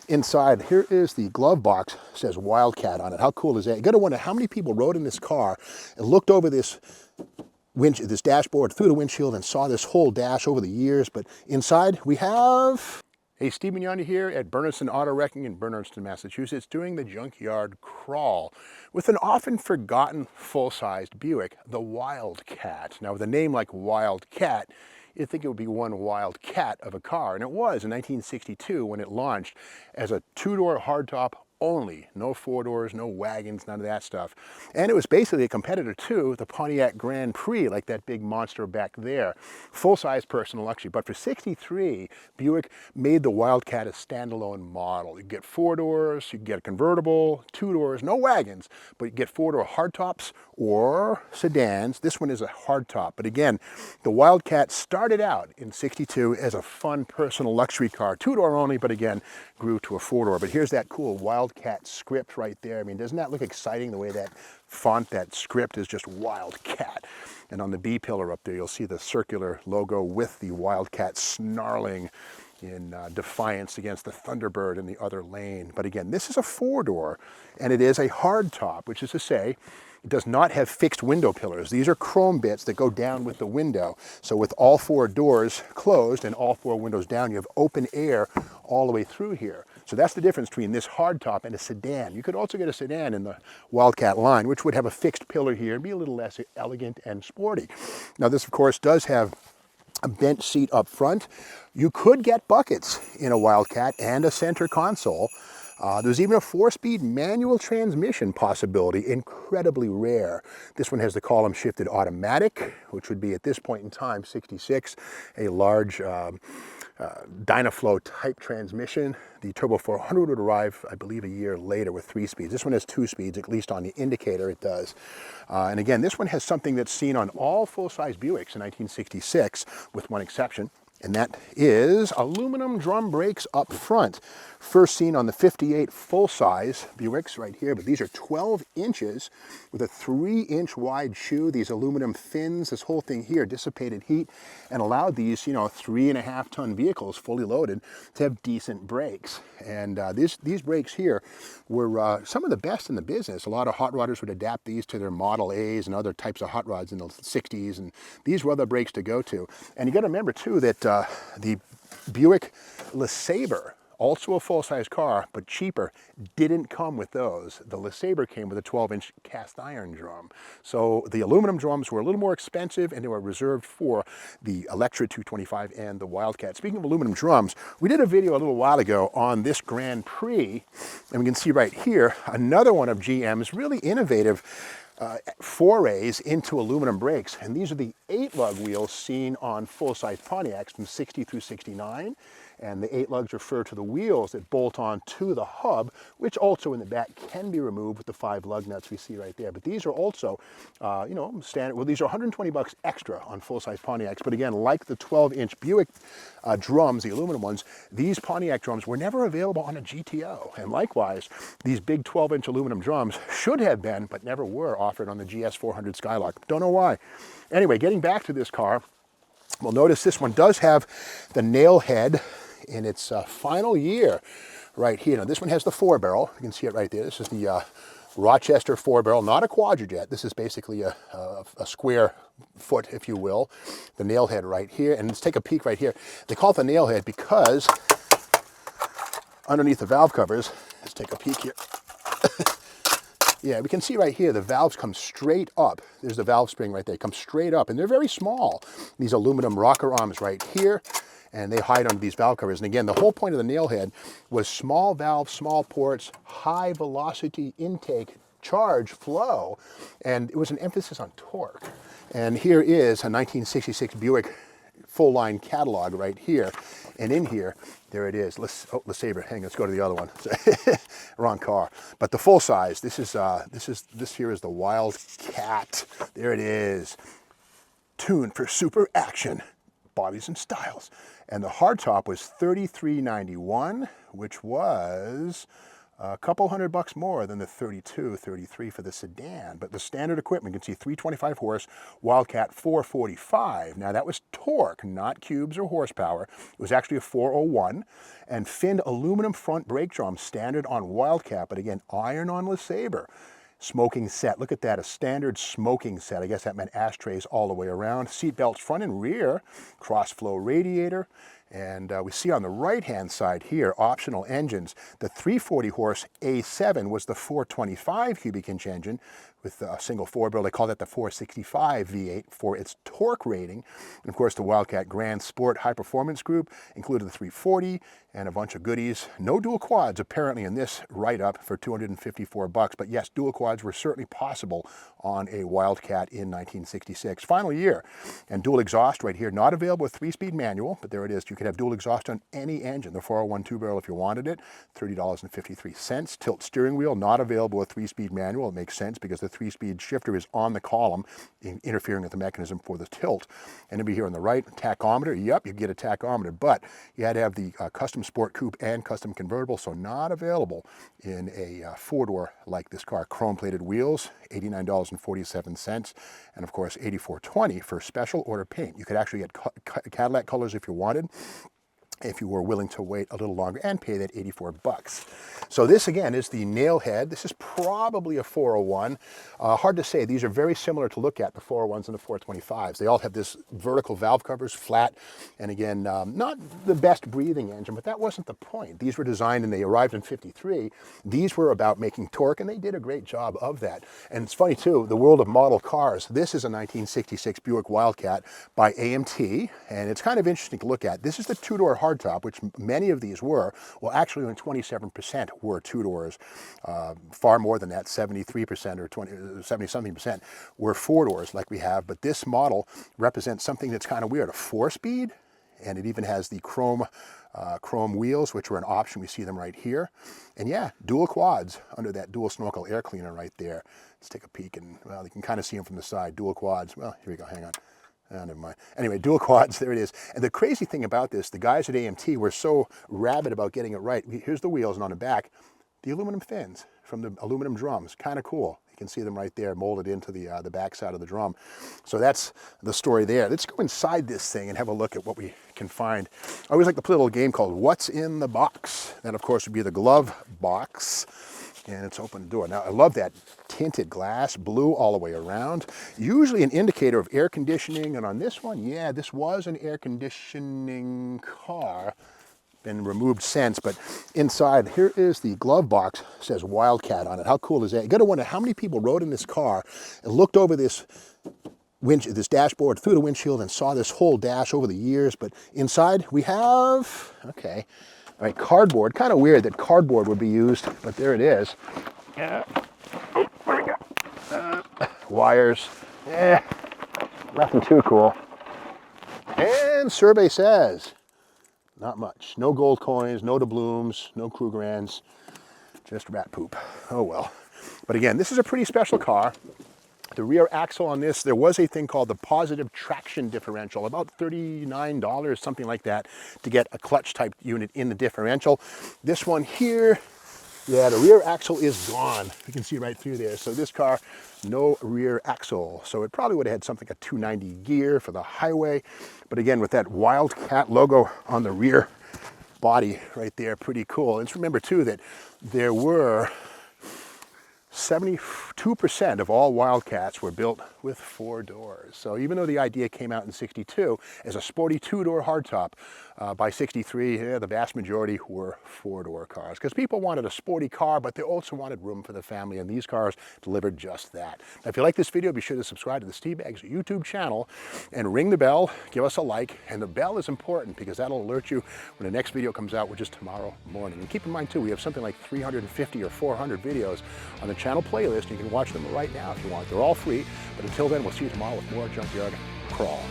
Inside, here is the glove box. It says Wildcat on it. How cool is that? You gotta wonder how many people rode in this car and looked over this dashboard through the windshield and saw this whole dash over the years. But inside we have... Hey, Stephen Yonder here at Bernardston Auto Wrecking in Bernardston, Massachusetts, doing the junkyard crawl with an often forgotten full-sized Buick, the Wildcat. Now, with a name like Wildcat, you'd think it would be one wild cat of a car, and it was in 1962 when it launched as a two-door hardtop only. No four doors, no wagons, none of that stuff. And it was basically a competitor to the Pontiac Grand Prix, like that big monster back there. Full-size personal luxury. But for '63, Buick made the Wildcat a standalone model. You get four doors, you get a convertible, two doors, no wagons, but you get four-door hardtops or sedans. This one is a hardtop. But again, the Wildcat started out in '62 as a fun personal luxury car. Two-door only, but again, grew to a four-door. But here's that cool Wildcat script right there. I mean, doesn't that look exciting, the way that font, that script is just Wildcat? And on the B-pillar up there, you'll see the circular logo with the Wildcat snarling in defiance against the Thunderbird in the other lane. But again, this is a four-door, and it is a hardtop, which is to say, it does not have fixed window pillars. These are chrome bits that go down with the window. So with all four doors closed and all four windows down, you have open air all the way through here. So that's the difference between this hardtop and a sedan. You could also get a sedan in the Wildcat line, which would have a fixed pillar here and be a little less elegant and sporty. Now this, of course, does have a bench seat up front. You could get buckets in a Wildcat and a center console. There's even a 4-speed manual transmission possibility, incredibly rare. This one has the column shifted automatic, which would be at this point in time, '66, a large Dynaflow type transmission. The Turbo 400 would arrive, I believe, a year later with 3 speeds. This one has 2 speeds, at least on the indicator it does. And again, this one has something that's seen on all full-size Buicks in 1966, with one exception. And that is aluminum drum brakes up front. First seen on the '58 full-size Buicks right here, but these are 12 inches with a 3-inch wide shoe. These aluminum fins, this whole thing here dissipated heat and allowed these, 3.5-ton vehicles fully loaded to have decent brakes. And these brakes here were some of the best in the business. A lot of hot rodders would adapt these to their Model A's and other types of hot rods in the '60s, and these were the brakes to go to. And you got to remember too that the Buick LeSabre, also a full-size car, but cheaper, didn't come with those. The LeSabre came with a 12-inch cast iron drum. So the aluminum drums were a little more expensive, and they were reserved for the Electra 225 and the Wildcat. Speaking of aluminum drums, we did a video a little while ago on this Grand Prix, and we can see right here another one of GM's really innovative forays into aluminum brakes. And these are the 8-lug wheels seen on full-size Pontiacs from '60 through '69. And the 8 lugs refer to the wheels that bolt on to the hub, which also in the back can be removed with the 5 lug nuts we see right there. But these are also, standard. Well, these are $120 extra on full-size Pontiacs. But again, like the 12-inch Buick drums, the aluminum ones, these Pontiac drums were never available on a GTO. And likewise, these big 12-inch aluminum drums should have been, but never were, offered on the GS 400 Skylark. Don't know why. Anyway, getting back to this car, well, notice this one does have the nail head in its final year right here. Now this one has the 4-barrel. You can see it right there. This is the Rochester 4-barrel, not a quadrijet. This is basically a square foot, if you will. The nail head right here. And let's take a peek right here. They call it the nail head because underneath the valve covers, let's take a peek here. Yeah, we can see right here the valves come straight up. There's the valve spring right there. It comes straight up, and they're very small. These aluminum rocker arms right here, and they hide under these valve covers. And again, the whole point of the nail head was small valves, small ports, high velocity intake, charge, flow, and it was an emphasis on torque. And here is a 1966 Buick full-line catalog right here. And in here, there it is. LeSabre. Hang on, let's go to the other one. Wrong car. But the full size. This here is the Wildcat. There it is. Tuned for super action, bodies and styles. And the hardtop was $33.91, which was A couple $100 more than the 32, 33 for the sedan. But the standard equipment, you can see 325 horse, Wildcat 445. Now that was torque, not cubes or horsepower. It was actually a 401. And finned aluminum front brake drum, standard on Wildcat, but again, iron on LeSabre. Smoking set, look at that, a standard smoking set. I guess that meant ashtrays all the way around. Seat belts front and rear, cross flow radiator. And we see on the right-hand side here, optional engines. The 340 horse A7 was the 425 cubic inch engine with a single four-barrel. They call that the 465 V8 for its torque rating. And of course, the Wildcat Grand Sport High Performance Group included the 340 and a bunch of goodies. No dual quads apparently in this write-up for $254. But yes, dual quads were certainly possible on a Wildcat in 1966. Final year. And dual exhaust right here, not available with 3-speed manual, but there it is. You could have dual exhaust on any engine. The 401 two-barrel if you wanted it, $30.53. Tilt steering wheel, not available with 3-speed manual. It makes sense because the 3-speed shifter is on the column, interfering with the mechanism for the tilt. And it'll be here on the right, tachometer. Yep, you get a tachometer, but you had to have the custom sport coupe and custom convertible, so not available in a four-door like this car. Chrome-plated wheels, $89.47, and of course $84.20 for special order paint. You could actually get Cadillac colors if you wanted, if you were willing to wait a little longer and pay that $84. So this again is the nailhead. This is probably a 401. Hard to say. These are very similar to look at, the 401s and the 425s. They all have this vertical valve covers, flat, and again, not the best breathing engine, but that wasn't the point. These were designed and they arrived in 53. These were about making torque, and they did a great job of that. And it's funny too, the world of model cars. This is a 1966 Buick Wildcat by AMT, and it's kind of interesting to look at. This is the two-door hardtop, which many of these were. Well, actually only 27% were two-doors. Far more than that, 73% or 70-something% were four-doors like we have. But this model represents something that's kind of weird, a four-speed, and it even has the chrome wheels, which were an option. We see them right here. And yeah, dual quads under that dual snorkel air cleaner right there. Let's take a peek, and well, you can kind of see them from the side, dual quads. Well, here we go, hang on. Oh, never mind. Anyway, dual quads, there it is. And the crazy thing about this, the guys at AMT were so rabid about getting it right. Here's the wheels, and on the back, the aluminum fins from the aluminum drums. Kind of cool. You can see them right there molded into the back side of the drum. So that's the story there. Let's go inside this thing and have a look at what we can find. I always like to play a little game called What's in the Box? That, of course, would be the glove box. And it's open the door. Now, I love that tinted glass, blue all the way around. Usually an indicator of air conditioning. And on this one, yeah, this was an air conditioning car. Been removed since, but inside, here is the glove box. It says Wildcat on it. How cool is that? You got to wonder how many people rode in this car and looked over this dashboard through the windshield and saw this whole dash over the years. But inside, we have, okay, all right, cardboard. Kind of weird that cardboard would be used, but there it is. Yeah. Oh, where we go? Wires. Yeah, nothing too cool. And survey says, not much. No gold coins, no doubloons, no Krugrands, just rat poop. Oh well. But again, this is a pretty special car. The rear axle on this, there was a thing called the positive traction differential, about $39, something like that, to get a clutch type unit in the differential. This one here, yeah, the rear axle is gone. You can see right through there. So this car, no rear axle. So it probably would have had something like a 290 gear for the highway. But again, with that Wildcat logo on the rear body right there, pretty cool. And just remember too that there were 72% of all Wildcats were built with four doors. So even though the idea came out in 62 as a sporty two-door hardtop, by 63, yeah, the vast majority were four-door cars because people wanted a sporty car, but they also wanted room for the family, and these cars delivered just that. Now, if you like this video, be sure to subscribe to the Steve Baggs YouTube channel and ring the bell, give us a like, and the bell is important because that'll alert you when the next video comes out, which is tomorrow morning. And keep in mind, too, we have something like 350 or 400 videos on the channel playlist. You can watch them right now if you want. They're all free, but until then, we'll see you tomorrow with more Junkyard Crawl.